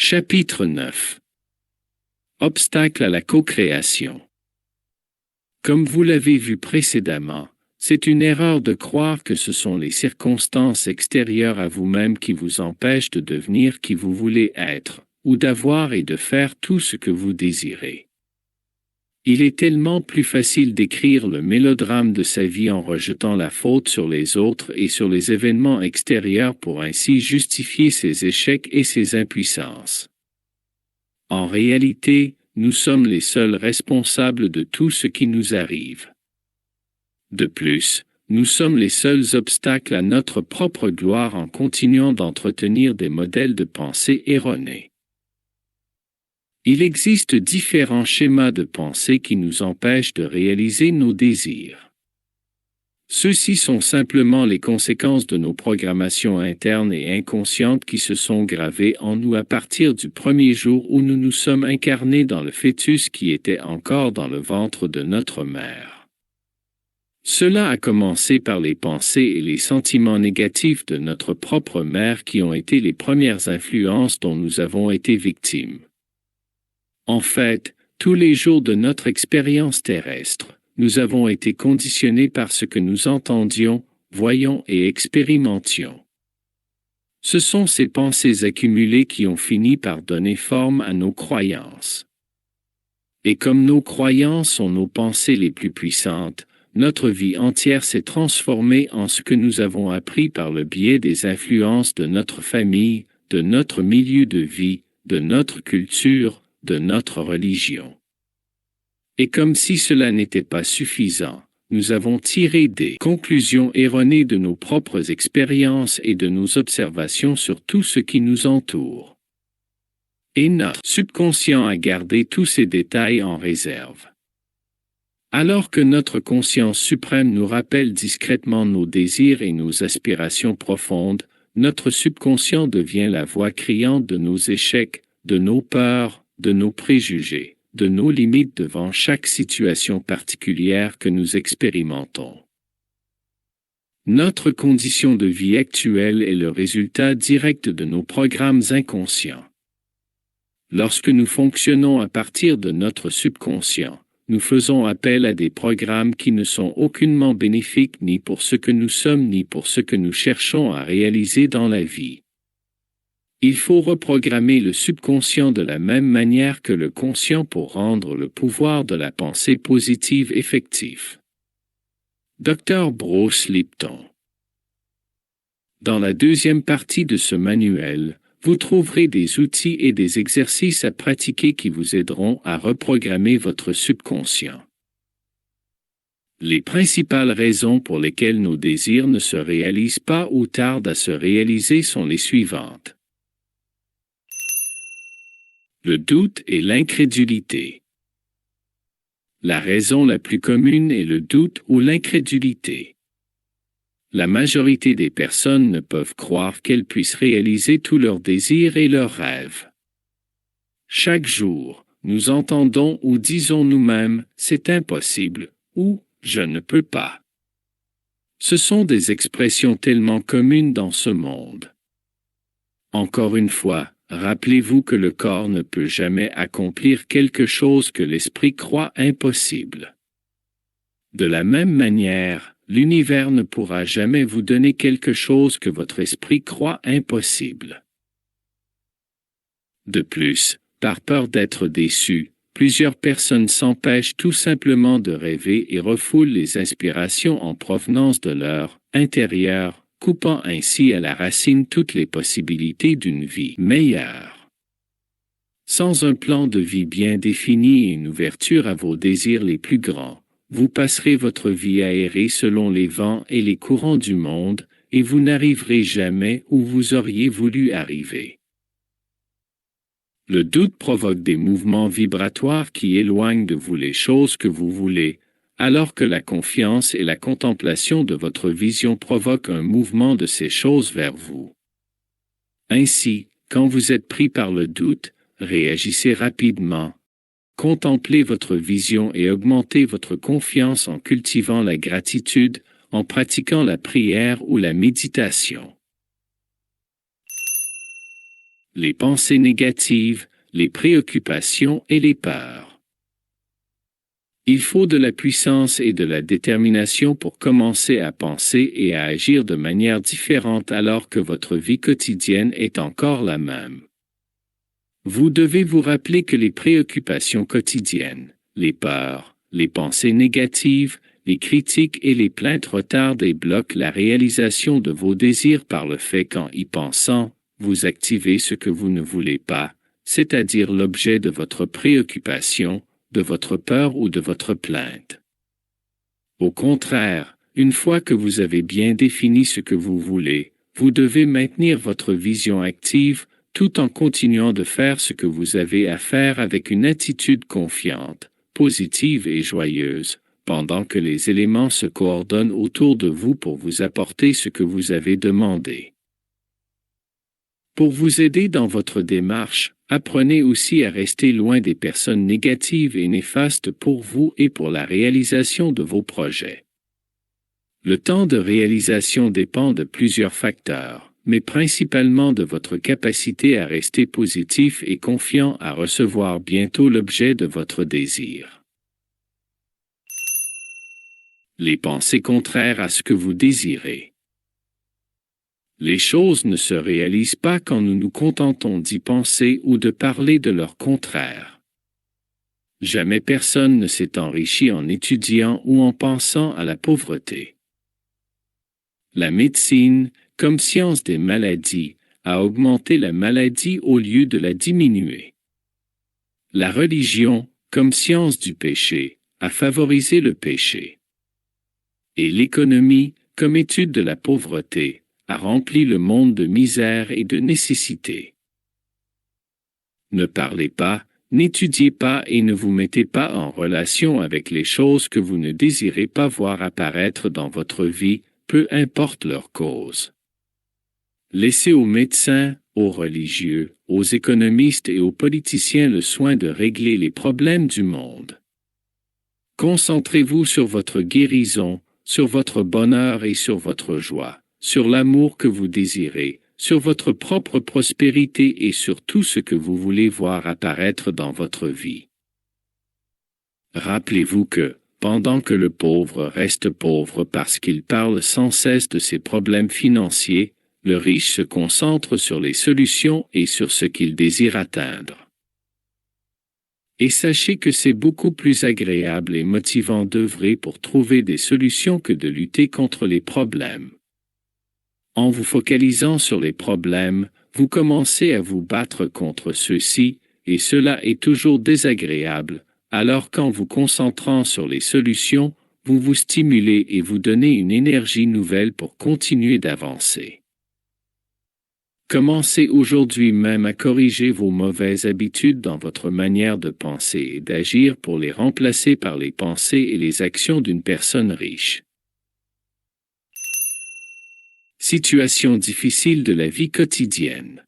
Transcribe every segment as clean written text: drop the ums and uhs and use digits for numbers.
Chapitre 9. Obstacle à la co-création. Comme vous l'avez vu précédemment, c'est une erreur de croire que ce sont les circonstances extérieures à vous-même qui vous empêchent de devenir qui vous voulez être, ou d'avoir et de faire tout ce que vous désirez. Il est tellement plus facile d'écrire le mélodrame de sa vie en rejetant la faute sur les autres et sur les événements extérieurs pour ainsi justifier ses échecs et ses impuissances. En réalité, nous sommes les seuls responsables de tout ce qui nous arrive. De plus, nous sommes les seuls obstacles à notre propre gloire en continuant d'entretenir des modèles de pensée erronés. Il existe différents schémas de pensée qui nous empêchent de réaliser nos désirs. Ceux-ci sont simplement les conséquences de nos programmations internes et inconscientes qui se sont gravées en nous à partir du premier jour où nous nous sommes incarnés dans le fœtus qui était encore dans le ventre de notre mère. Cela a commencé par les pensées et les sentiments négatifs de notre propre mère qui ont été les premières influences dont nous avons été victimes. En fait, tous les jours de notre expérience terrestre, nous avons été conditionnés par ce que nous entendions, voyions et expérimentions. Ce sont ces pensées accumulées qui ont fini par donner forme à nos croyances. Et comme nos croyances sont nos pensées les plus puissantes, notre vie entière s'est transformée en ce que nous avons appris par le biais des influences de notre famille, de notre milieu de vie, de notre culture, de notre religion. Et comme si cela n'était pas suffisant, nous avons tiré des conclusions erronées de nos propres expériences et de nos observations sur tout ce qui nous entoure. Et notre subconscient a gardé tous ces détails en réserve. Alors que notre conscience suprême nous rappelle discrètement nos désirs et nos aspirations profondes, notre subconscient devient la voix criante de nos échecs, de nos peurs, de nos préjugés, de nos limites devant chaque situation particulière que nous expérimentons. Notre condition de vie actuelle est le résultat direct de nos programmes inconscients. Lorsque nous fonctionnons à partir de notre subconscient, nous faisons appel à des programmes qui ne sont aucunement bénéfiques ni pour ce que nous sommes ni pour ce que nous cherchons à réaliser dans la vie. Il faut reprogrammer le subconscient de la même manière que le conscient pour rendre le pouvoir de la pensée positive effectif. Dr. Bruce Lipton. Dans la deuxième partie de ce manuel, vous trouverez des outils et des exercices à pratiquer qui vous aideront à reprogrammer votre subconscient. Les principales raisons pour lesquelles nos désirs ne se réalisent pas ou tardent à se réaliser sont les suivantes. Le doute et l'incrédulité. La raison la plus commune est le doute ou l'incrédulité. La majorité des personnes ne peuvent croire qu'elles puissent réaliser tous leurs désirs et leurs rêves. Chaque jour, nous entendons ou disons nous-mêmes « c'est impossible » ou « je ne peux pas ». Ce sont des expressions tellement communes dans ce monde. Encore une fois, rappelez-vous que le corps ne peut jamais accomplir quelque chose que l'esprit croit impossible. De la même manière, l'univers ne pourra jamais vous donner quelque chose que votre esprit croit impossible. De plus, par peur d'être déçus, plusieurs personnes s'empêchent tout simplement de rêver et refoulent les inspirations en provenance de leur intérieur, coupant ainsi à la racine toutes les possibilités d'une vie meilleure. Sans un plan de vie bien défini et une ouverture à vos désirs les plus grands, vous passerez votre vie à errer selon les vents et les courants du monde, et vous n'arriverez jamais où vous auriez voulu arriver. Le doute provoque des mouvements vibratoires qui éloignent de vous les choses que vous voulez, alors que la confiance et la contemplation de votre vision provoquent un mouvement de ces choses vers vous. Ainsi, quand vous êtes pris par le doute, réagissez rapidement. Contemplez votre vision et augmentez votre confiance en cultivant la gratitude, en pratiquant la prière ou la méditation. les pensées négatives, les préoccupations et les peurs. Il faut de la puissance et de la détermination pour commencer à penser et à agir de manière différente alors que votre vie quotidienne est encore la même. Vous devez vous rappeler que les préoccupations quotidiennes, les peurs, les pensées négatives, les critiques et les plaintes retardent et bloquent la réalisation de vos désirs par le fait qu'en y pensant, vous activez ce que vous ne voulez pas, c'est-à-dire l'objet de votre préoccupation, de votre peur ou de votre plainte. Au contraire, une fois que vous avez bien défini ce que vous voulez, vous devez maintenir votre vision active, tout en continuant de faire ce que vous avez à faire avec une attitude confiante, positive et joyeuse, pendant que les éléments se coordonnent autour de vous pour vous apporter ce que vous avez demandé. Pour vous aider dans votre démarche, apprenez aussi à rester loin des personnes négatives et néfastes pour vous et pour la réalisation de vos projets. Le temps de réalisation dépend de plusieurs facteurs, mais principalement de votre capacité à rester positif et confiant à recevoir bientôt l'objet de votre désir. Les pensées contraires à ce que vous désirez. Les choses ne se réalisent pas quand nous nous contentons d'y penser ou de parler de leur contraire. Jamais personne ne s'est enrichi en étudiant ou en pensant à la pauvreté. La médecine, comme science des maladies, a augmenté la maladie au lieu de la diminuer. La religion, comme science du péché, a favorisé le péché. Et l'économie, comme étude de la pauvreté, a rempli le monde de misère et de nécessité. Ne parlez pas, n'étudiez pas et ne vous mettez pas en relation avec les choses que vous ne désirez pas voir apparaître dans votre vie, peu importe leur cause. Laissez aux médecins, aux religieux, aux économistes et aux politiciens le soin de régler les problèmes du monde. Concentrez-vous sur votre guérison, sur votre bonheur et sur votre joie, sur l'amour que vous désirez, sur votre propre prospérité et sur tout ce que vous voulez voir apparaître dans votre vie. Rappelez-vous que, pendant que le pauvre reste pauvre parce qu'il parle sans cesse de ses problèmes financiers, le riche se concentre sur les solutions et sur ce qu'il désire atteindre. Et sachez que c'est beaucoup plus agréable et motivant d'œuvrer pour trouver des solutions que de lutter contre les problèmes. En vous focalisant sur les problèmes, vous commencez à vous battre contre ceux-ci, et cela est toujours désagréable, alors qu'en vous concentrant sur les solutions, vous vous stimulez et vous donnez une énergie nouvelle pour continuer d'avancer. Commencez aujourd'hui même à corriger vos mauvaises habitudes dans votre manière de penser et d'agir pour les remplacer par les pensées et les actions d'une personne riche. Situation difficile de la vie quotidienne.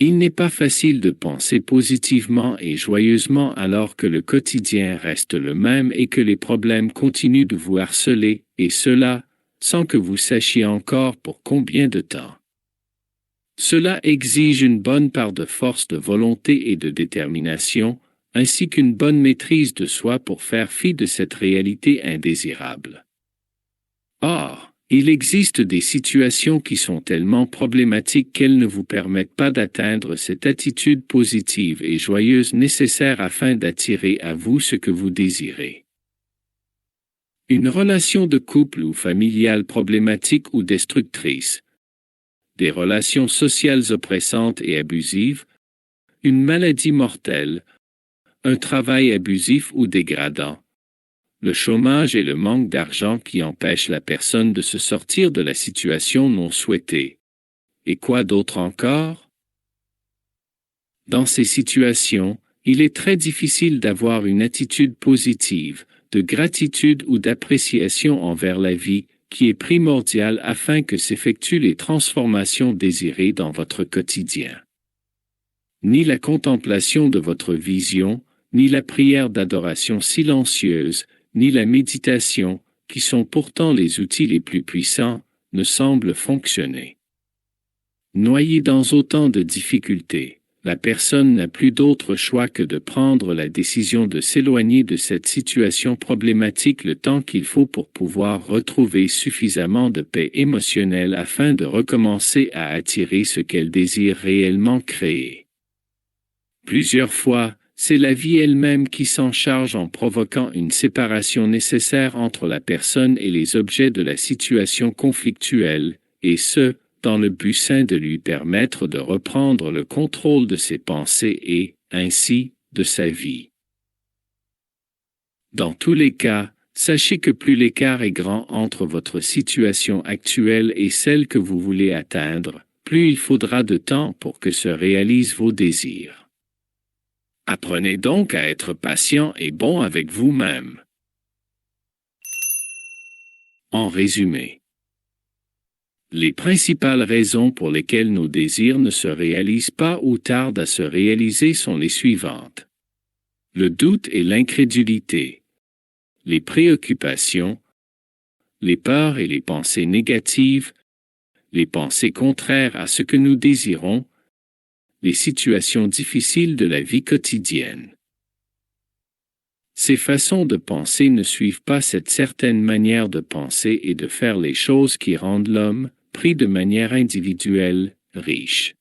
Il n'est pas facile de penser positivement et joyeusement alors que le quotidien reste le même et que les problèmes continuent de vous harceler, et cela, sans que vous sachiez encore pour combien de temps. Cela exige une bonne part de force de volonté et de détermination, ainsi qu'une bonne maîtrise de soi pour faire fi de cette réalité indésirable. Or, il existe des situations qui sont tellement problématiques qu'elles ne vous permettent pas d'atteindre cette attitude positive et joyeuse nécessaire afin d'attirer à vous ce que vous désirez. Une relation de couple ou familiale problématique ou destructrice, des relations sociales oppressantes et abusives, une maladie mortelle, un travail abusif ou dégradant, le chômage et le manque d'argent qui empêchent la personne de se sortir de la situation non souhaitée. Et quoi d'autre encore? Dans ces situations, il est très difficile d'avoir une attitude positive, de gratitude ou d'appréciation envers la vie, qui est primordial afin que s'effectuent les transformations désirées dans votre quotidien. Ni la contemplation de votre vision, ni la prière d'adoration silencieuse, ni la méditation, qui sont pourtant les outils les plus puissants, ne semblent fonctionner. Noyé dans autant de difficultés, la personne n'a plus d'autre choix que de prendre la décision de s'éloigner de cette situation problématique le temps qu'il faut pour pouvoir retrouver suffisamment de paix émotionnelle afin de recommencer à attirer ce qu'elle désire réellement créer. Plusieurs fois, c'est la vie elle-même qui s'en charge en provoquant une séparation nécessaire entre la personne et les objets de la situation conflictuelle, et ce, dans le but sain de lui permettre de reprendre le contrôle de ses pensées et, ainsi, de sa vie. Dans tous les cas, sachez que plus l'écart est grand entre votre situation actuelle et celle que vous voulez atteindre, plus il faudra de temps pour que se réalisent vos désirs. Apprenez donc à être patient et bon avec vous-même. En résumé, les principales raisons pour lesquelles nos désirs ne se réalisent pas ou tardent à se réaliser sont les suivantes. Le doute et l'incrédulité, les préoccupations, les peurs et les pensées négatives, les pensées contraires à ce que nous désirons, les situations difficiles de la vie quotidienne. Ces façons de penser ne suivent pas cette certaine manière de penser et de faire les choses qui rendent l'homme, pris de manière individuelle, riche.